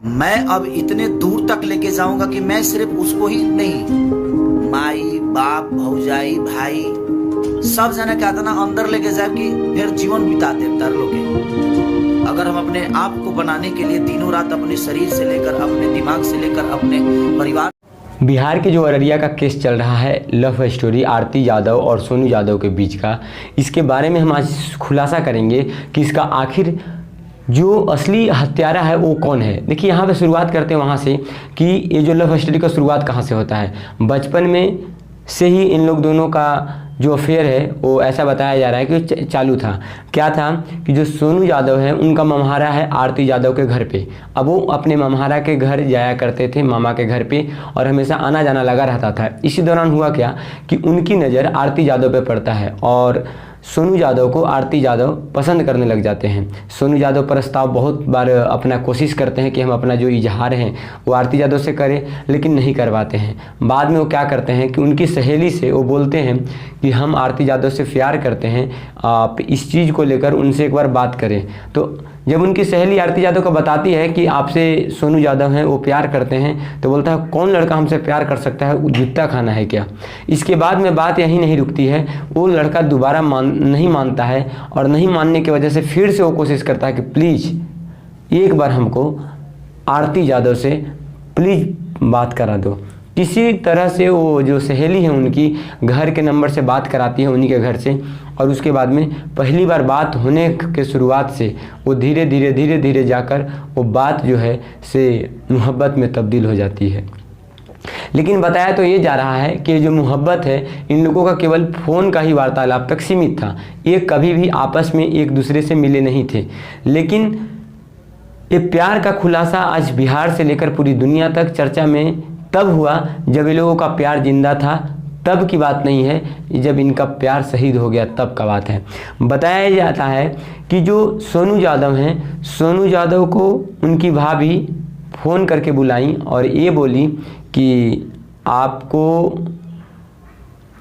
मैं अब इतने दूर तक लेके जाऊंगा कि मैं सिर्फ उसको ही नहीं, माई बाप भौजाई भाई सब जना क्या था ना अंदर लेके जाए कि फिर जीवन बिताते डर लोगे। अगर हम अपने आप को बनाने के लिए दिनों रात अपने शरीर से लेकर अपने दिमाग से लेकर अपने परिवार। बिहार के जो अररिया का केस चल रहा है, लव स्टोरी आरती यादव और सोनू यादव के बीच का, इसके बारे में हम आज खुलासा करेंगे कि इसका आखिर जो असली हत्यारा है वो कौन है। देखिए, यहाँ पे शुरुआत करते हैं वहाँ से कि ये जो लव स्टोरी का शुरुआत कहाँ से होता है। बचपन में से ही इन लोग दोनों का जो अफेयर है वो ऐसा बताया जा रहा है कि चालू था। क्या था कि जो सोनू यादव है उनका मम्हारा है आरती यादव के घर पे। अब वो अपने मम्हारा के घर जाया करते थे, मामा के घर पे, और हमेशा आना जाना लगा रहता था। इसी दौरान हुआ क्या कि उनकी नज़र आरती यादव पे पड़ता है और सोनू यादव को आरती यादव पसंद करने लग जाते हैं। सोनू यादव प्रस्ताव बहुत बार अपना कोशिश करते हैं कि हम अपना जो इजहार है वो आरती यादव से करें, लेकिन नहीं करवाते हैं। बाद में वो क्या करते हैं कि उनकी सहेली से वो बोलते हैं कि हम आरती यादव से प्यार करते हैं, आप इस चीज़ को लेकर उनसे एक बार बात करें। तो जब उनकी सहेली आरती यादव को बताती है कि आपसे सोनू यादव हैं वो प्यार करते हैं, तो बोलता है कौन लड़का हमसे प्यार कर सकता है, वो जूता खाना है क्या। इसके बाद में बात यहीं नहीं रुकती है, वो लड़का दोबारा नहीं मानता है और नहीं मानने की वजह से फिर से वो कोशिश करता है कि प्लीज़ एक बार हमको आरती यादव से प्लीज़ बात करा दो। किसी तरह से वो जो सहेली है उनकी घर के नंबर से बात कराती है उन्हीं के घर से, और उसके बाद में पहली बार बात होने के शुरुआत से वो धीरे धीरे जाकर वो बात जो है से मोहब्बत में तब्दील हो जाती है। लेकिन बताया तो ये जा रहा है कि जो मोहब्बत है इन लोगों का केवल फ़ोन का ही वार्तालाप तक सीमित था। ये कभी भी आपस में एक दूसरे से मिले नहीं थे। लेकिन ये प्यार का खुलासा आज बिहार से लेकर पूरी दुनिया तक चर्चा में तब हुआ जब ये लोगों का प्यार जिंदा था। तब की बात नहीं है, जब इनका प्यार शहीद हो गया तब का बात है। बताया जाता है कि जो सोनू यादव हैं, सोनू यादव को उनकी भाभी फ़ोन करके बुलाई और ये बोली कि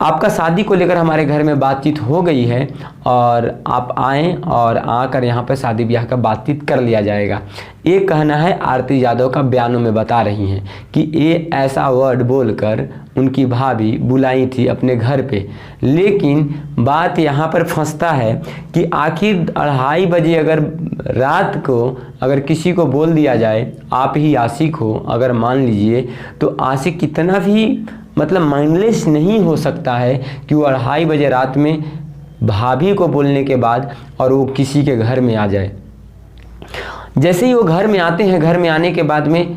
आपका शादी को लेकर हमारे घर में बातचीत हो गई है और आप आएँ और आकर यहाँ पर शादी ब्याह का बातचीत कर लिया जाएगा। ये कहना है आरती यादव का, बयानों में बता रही हैं कि ये ऐसा वर्ड बोलकर उनकी भाभी बुलाई थी अपने घर पे। लेकिन बात यहाँ पर फंसता है कि आखिर 2:30 बजे अगर रात को अगर किसी को बोल दिया जाए आप ही आशिक हो, अगर मान लीजिए, तो आशिक कितना भी मतलब माइंडलेस नहीं हो सकता है कि वो 2:30 बजे रात में भाभी को बोलने के बाद और वो किसी के घर में आ जाए। जैसे ही वो घर में आते हैं, घर में आने के बाद में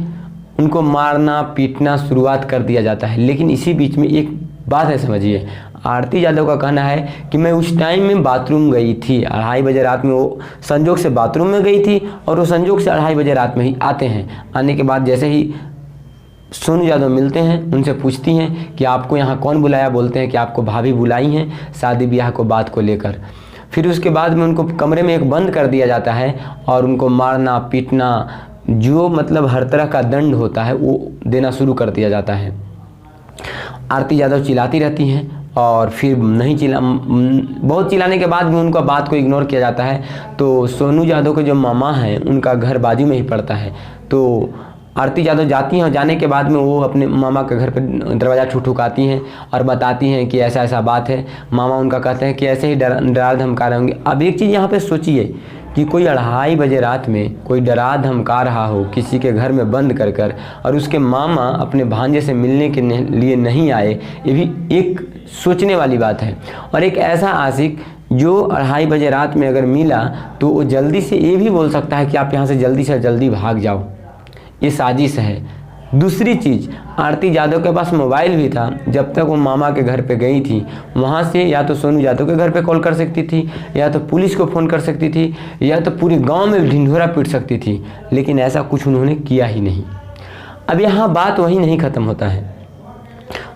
उनको मारना पीटना शुरुआत कर दिया जाता है। लेकिन इसी बीच में एक बात है, समझिए, आरती यादव का कहना है कि मैं उस टाइम में बाथरूम गई थी। 2:30 बजे रात में वो संजोग से बाथरूम में गई थी और वो संजोग से 2:30 बजे रात में ही आते हैं। आने के बाद जैसे ही सोनू यादव मिलते हैं, उनसे पूछती हैं कि आपको यहाँ कौन बुलाया। बोलते हैं कि आपको भाभी बुलाई हैं शादी ब्याह को बात को लेकर। फिर उसके बाद में उनको कमरे में एक बंद कर दिया जाता है और उनको मारना पीटना, जो मतलब हर तरह का दंड होता है वो देना शुरू कर दिया जाता है। आरती यादव चिल्लाती रहती हैं और फिर बहुत चिल्लाने के बाद भी उनका बात को इग्नोर किया जाता है। तो सोनू यादव के जो मामा हैं उनका घर बाजू में ही पड़ता है। तो आरती यादव जाती हैं और जाने के बाद में वो अपने मामा के घर पर दरवाज़ा ठुकठुकाती हैं और बताती हैं कि ऐसा ऐसा बात है। मामा उनका कहते हैं कि ऐसे ही डरा धमका रहे होंगे। अब एक चीज़ यहाँ पे सोचिए कि कोई 2:30 बजे रात में कोई डरा धमका रहा हो किसी के घर में बंद कर और उसके मामा अपने भांजे से मिलने के लिए नहीं आए, ये भी एक सोचने वाली बात है। और एक ऐसा आशिक जो 2:30 बजे रात में अगर मिला तो वो जल्दी से ये भी बोल सकता है कि आप यहाँ से जल्दी भाग जाओ। ये साजिश है। दूसरी चीज़, आरती यादव के पास मोबाइल भी था। जब तक वो मामा के घर पे गई थी, वहाँ से या तो सोनू यादव के घर पे कॉल कर सकती थी, या तो पुलिस को फ़ोन कर सकती थी, या तो पूरे गांव में ढिंढोरा पीट सकती थी। लेकिन ऐसा कुछ उन्होंने किया ही नहीं। अब यहाँ बात वहीं नहीं ख़त्म होता है।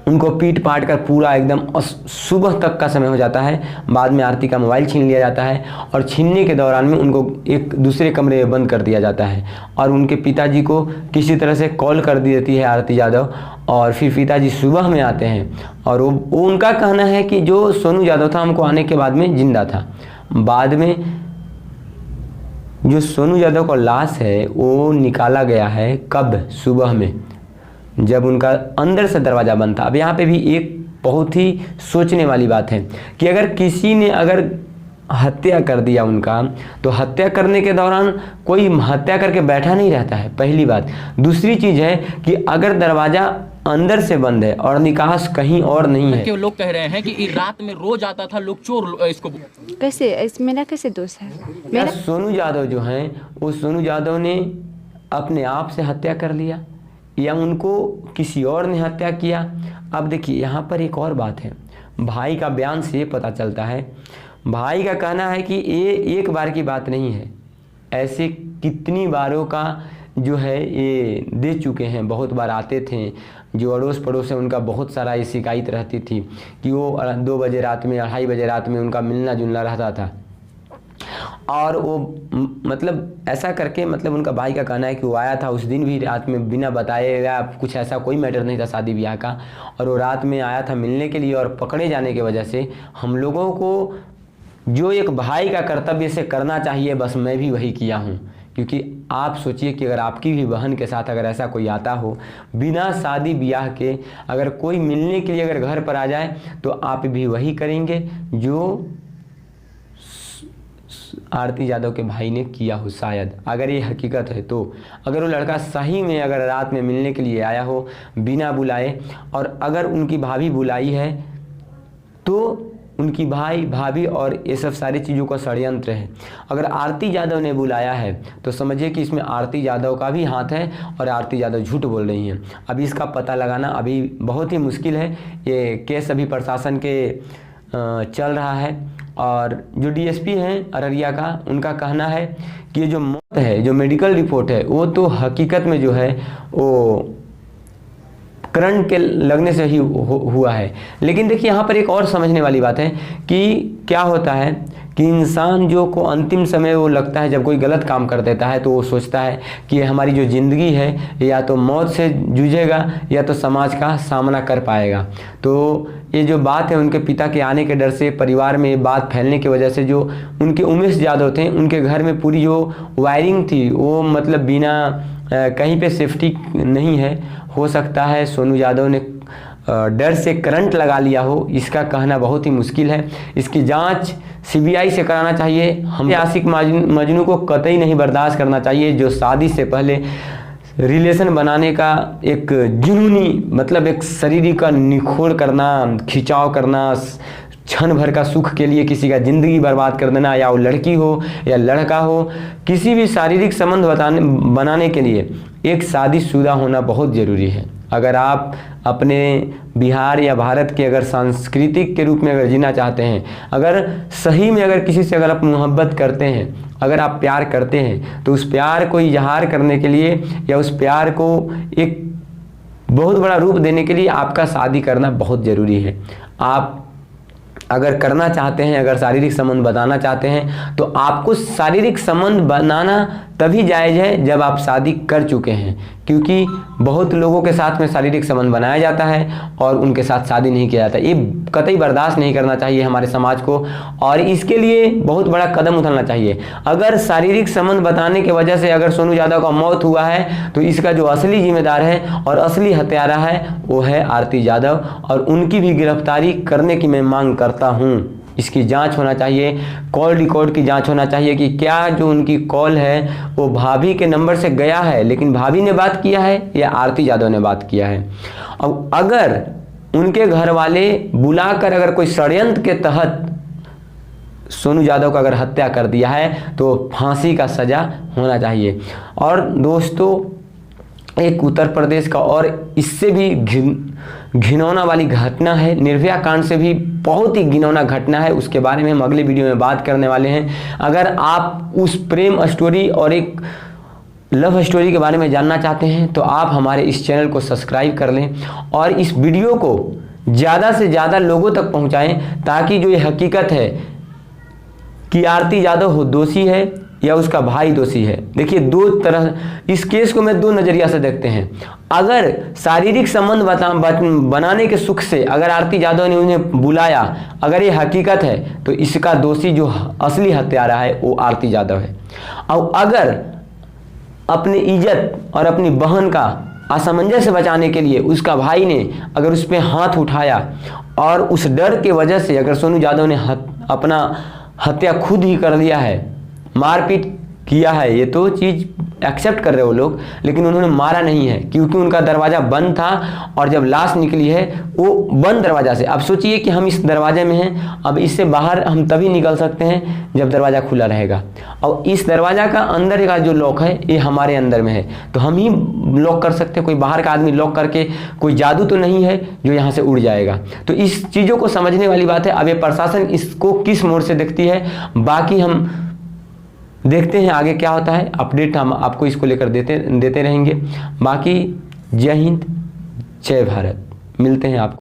उनको पीट पाट कर पूरा एकदम सुबह तक का समय हो जाता है। बाद में आरती का मोबाइल छीन लिया जाता है और छीनने के दौरान में उनको एक दूसरे कमरे में बंद कर दिया जाता है और उनके पिताजी को किसी तरह से कॉल कर दी जाती है आरती यादव। और फिर पिताजी सुबह में आते हैं और वो उनका कहना है कि जो सोनू यादव था हमको आने के बाद में जिंदा था। बाद में जो सोनू यादव का लाश है वो निकाला गया है कब? सुबह में, जब उनका अंदर से दरवाज़ा बंद था। अब यहाँ पे भी एक बहुत ही सोचने वाली बात है कि अगर किसी ने अगर हत्या कर दिया उनका, तो हत्या करने के दौरान कोई हत्या करके बैठा नहीं रहता है, पहली बात। दूसरी चीज़ है कि अगर दरवाज़ा अंदर से बंद है और निकास कहीं और नहीं है। लोग कह रहे हैं कि रात में रोज आता था लोग चोर इसको। कैसे मेरा कैसे दोष है? मेरा सोनू यादव जो हैं वो सोनू यादव ने अपने आप से हत्या कर लिया या उनको किसी और ने हत्या किया? अब देखिए यहाँ पर एक और बात है, भाई का बयान से ये पता चलता है, भाई का कहना है कि ये एक बार की बात नहीं है, ऐसे कितनी बारों का जो है ये दे चुके हैं। बहुत बार आते थे, जो अड़ोस पड़ोस है उनका बहुत सारा ये शिकायत रहती थी कि वो 2 बजे रात में, 2:30 बजे रात में उनका मिलना जुलना रहता था। और वो मतलब ऐसा करके, मतलब उनका भाई का कहना है कि वो आया था उस दिन भी रात में बिना बताए या कुछ ऐसा कोई मैटर नहीं था शादी ब्याह का, और वो रात में आया था मिलने के लिए, और पकड़े जाने की वजह से हम लोगों को जो एक भाई का कर्तव्य से करना चाहिए, बस मैं भी वही किया हूँ। क्योंकि आप सोचिए कि अगर आपकी भी बहन के साथ अगर ऐसा कोई आता हो बिना शादी ब्याह के, अगर कोई मिलने के लिए अगर घर पर आ जाए, तो आप भी वही करेंगे जो आरती यादव के भाई ने किया हो। शायद अगर ये हकीकत है तो, अगर वो लड़का सही में अगर रात में मिलने के लिए आया हो बिना बुलाए, और अगर उनकी भाभी बुलाई है तो उनकी भाई भाभी और ये सब सारी चीज़ों का षड्यंत्र है। अगर आरती यादव ने बुलाया है तो समझिए कि इसमें आरती यादव का भी हाथ है और आरती यादव झूठ बोल रही हैं। अभी इसका पता लगाना अभी बहुत ही मुश्किल है। ये केस अभी प्रशासन के चल रहा है, और जो डीएसपी हैं अररिया का, उनका कहना है कि ये जो मौत है, जो मेडिकल रिपोर्ट है, वो तो हकीकत में जो है वो करंट के लगने से ही हुआ है। लेकिन देखिए यहाँ पर एक और समझने वाली बात है कि क्या होता है कि इंसान जो को अंतिम समय वो लगता है, जब कोई गलत काम कर देता है तो वो सोचता है कि हमारी जो ज़िंदगी है या तो मौत से जूझेगा या तो समाज का सामना कर पाएगा। तो ये जो बात है, उनके पिता के आने के डर से, परिवार में ये बात फैलने की वजह से, जो उनके उमेश यादव थे, उनके घर में पूरी जो वायरिंग थी वो मतलब बिना कहीं पे सेफ्टी नहीं है। हो सकता है सोनू यादव ने डर से करंट लगा लिया हो, इसका कहना बहुत ही मुश्किल है। इसकी जांच सीबीआई से कराना चाहिए। हम आशिक मजनू को कतई नहीं बर्दाश्त करना चाहिए, जो शादी से पहले रिलेशन बनाने का एक जुनूनी, मतलब एक शारीरिक का निखोड़ करना, खिंचाव करना, क्षण भर का सुख के लिए किसी का ज़िंदगी बर्बाद कर देना, या वो लड़की हो या लड़का हो, किसी भी शारीरिक संबंध बनाने के लिए एक शादीशुदा होना बहुत ज़रूरी है। अगर आप अपने बिहार या भारत के अगर सांस्कृतिक के रूप में अगर जीना चाहते हैं, अगर सही में अगर किसी से अगर आप मोहब्बत करते हैं, अगर आप प्यार करते हैं, तो उस प्यार को इजहार करने के लिए या उस प्यार को एक बहुत बड़ा रूप देने के लिए आपका शादी करना बहुत ज़रूरी है। आप अगर करना चाहते हैं, अगर शारीरिक संबंध बनाना चाहते हैं, तो आपको शारीरिक संबंध बनाना तभी जायज़ है जब आप शादी कर चुके हैं। क्योंकि बहुत लोगों के साथ में शारीरिक संबंध बनाया जाता है और उनके साथ शादी नहीं किया जाता। ये कतई बर्दाश्त नहीं करना चाहिए हमारे समाज को, और इसके लिए बहुत बड़ा कदम उठाना चाहिए। अगर शारीरिक संबंध बताने की वजह से अगर सोनू यादव का मौत हुआ है, तो इसका जो असली जिम्मेदार है और असली हत्यारा है वो है आरती यादव, और उनकी भी गिरफ्तारी करने की मैं मांग करता हूँ। इसकी जांच होना चाहिए, कॉल रिकॉर्ड की जांच होना चाहिए कि क्या जो उनकी कॉल है वो भाभी के नंबर से गया है, लेकिन भाभी ने बात किया है या आरती यादव ने बात किया है। अब अगर उनके घर वाले बुलाकर अगर कोई षड्यंत्र के तहत सोनू यादव का अगर हत्या कर दिया है, तो फांसी का सजा होना चाहिए। और दोस्तों, एक उत्तर प्रदेश का और इससे भी घिनौना वाली घटना है, निर्भया कांड से भी बहुत ही घिनौना घटना है, उसके बारे में हम अगले वीडियो में बात करने वाले हैं। अगर आप उस प्रेम स्टोरी और एक लव स्टोरी के बारे में जानना चाहते हैं, तो आप हमारे इस चैनल को सब्सक्राइब कर लें और इस वीडियो को ज़्यादा से ज़्यादा लोगों तक पहुंचाएं, ताकि जो ये हकीकत है कि आरती यादव दोषी है या उसका भाई दोषी है। देखिए, दो तरह इस केस को मैं दो नज़रिया से देखते हैं। अगर शारीरिक संबंध बनाने के सुख से अगर आरती यादव ने उन्हें बुलाया, अगर ये हकीकत है, तो इसका दोषी जो असली हत्यारा है वो आरती यादव है। और अगर अपनी इज्जत और अपनी बहन का असमंजस बचाने के लिए उसका भाई ने अगर उस पर हाथ उठाया और उस डर के वजह से अगर सोनू यादव ने अपना हत्या खुद ही कर लिया है, मारपीट किया है, ये तो चीज़ एक्सेप्ट कर रहे हो लोग, लेकिन उन्होंने मारा नहीं है क्योंकि उनका दरवाज़ा बंद था और जब लाश निकली है वो बंद दरवाज़ा से। अब सोचिए कि हम इस दरवाजे में हैं, अब इससे बाहर हम तभी निकल सकते हैं जब दरवाज़ा खुला रहेगा, और इस दरवाज़ा का अंदर का जो लॉक है ये हमारे अंदर में है, तो हम ही लॉक कर सकते हैं। कोई बाहर का आदमी लॉक करके, कोई जादू तो नहीं है जो यहाँ से उड़ जाएगा। तो इस चीज़ों को समझने वाली बात है। अब ये प्रशासन इसको किस मोड़ से देखती है, बाकी हम देखते हैं आगे क्या होता है। अपडेट हम आपको इसको लेकर देते रहेंगे। बाकी जय हिंद, जय भारत। मिलते हैं आपको।